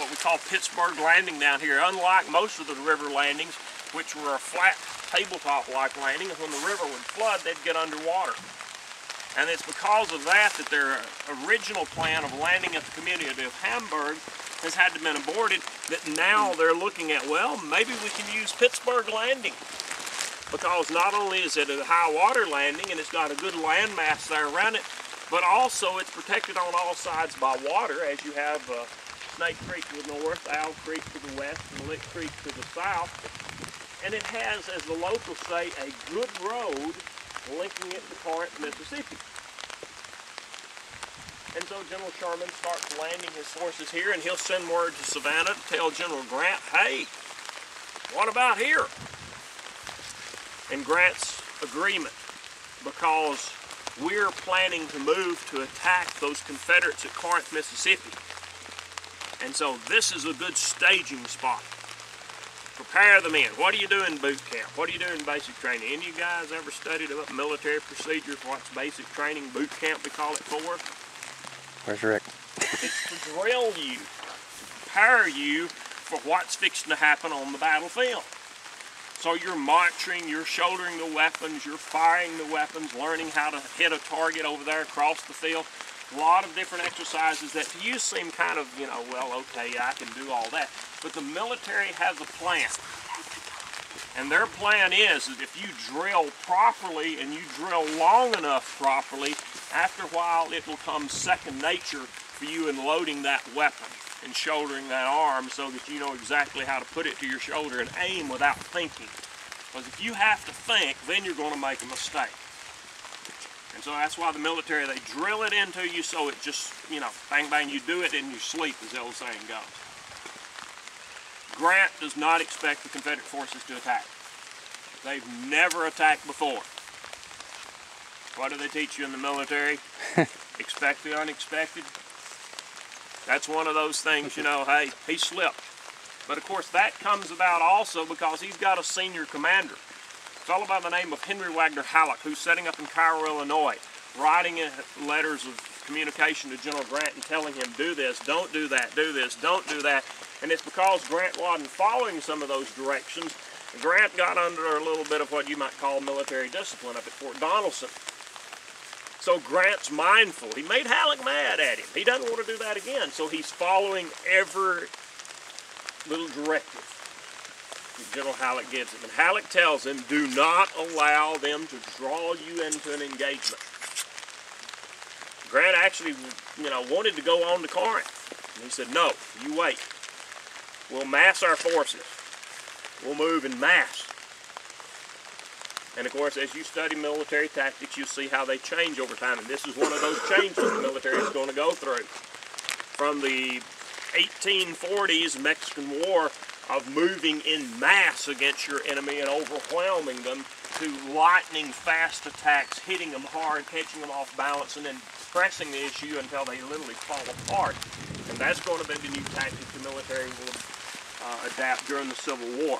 what we call Pittsburgh Landing down here. Unlike most of the river landings, which were a flat tabletop-like landing, and when the river would flood, they'd get underwater. And it's because of that that their original plan of landing at the community of Hamburg has had to been aborted, that now they're looking at, well, maybe we can use Pittsburgh Landing. Because not only is it a high water landing and it's got a good land mass there around it, but also it's protected on all sides by water, as you have Snake Creek to the north, Owl Creek to the west, and Lick Creek to the south. And it has, as the locals say, a good road linking it to Corinth, Mississippi. And so General Sherman starts landing his forces here, and he'll send word to Savannah to tell General Grant, hey, what about here? And Grant's agreement, because we're planning to move to attack those Confederates at Corinth, Mississippi. And so this is a good staging spot. Prepare the men. What do you do in boot camp? What do you do in basic training? Any of you guys ever studied about military procedures? What's basic training, boot camp, we call it for? Where's Rick? It's to drill you, to prepare you for what's fixing to happen on the battlefield. So you're marching, you're shouldering the weapons, you're firing the weapons, learning how to hit a target over there across the field. A lot of different exercises that to you seem kind of, you know, well, okay, I can do all that. But the military has a plan. And their plan is that if you drill properly and you drill long enough properly, after a while it will come second nature for you in loading that weapon and shouldering that arm, so that you know exactly how to put it to your shoulder and aim without thinking. Because if you have to think, then you're going to make a mistake. And so that's why the military, they drill it into you so it just, you know, bang, bang, you do it in your sleep, as the old saying goes. Grant does not expect the Confederate forces to attack. They've never attacked before. What do they teach you in the military? Expect the unexpected. That's one of those things, you know, hey, he slipped. But of course that comes about also because he's got a senior commander. A fellow by the name of Henry Wagner Halleck, who's setting up in Cairo, Illinois, writing letters of communication to General Grant and telling him, do this, don't do that, do this, don't do that. And it's because Grant wasn't following some of those directions. Grant got under a little bit of what you might call military discipline up at Fort Donelson. So Grant's mindful. He made Halleck mad at him. He doesn't want to do that again. So he's following every little directive that General Halleck gives him. And Halleck tells him, do not allow them to draw you into an engagement. Grant actually, you know, wanted to go on to Corinth. And he said, no, you wait. We'll mass our forces. We'll move in mass. And of course, as you study military tactics, you'll see how they change over time. And this is one of those changes the military is going to go through. From the 1840s Mexican War of moving in mass against your enemy and overwhelming them, to lightning fast attacks, hitting them hard, catching them off balance, and then pressing the issue until they literally fall apart. And that's going to be the new tactic the military will adapt during the Civil War.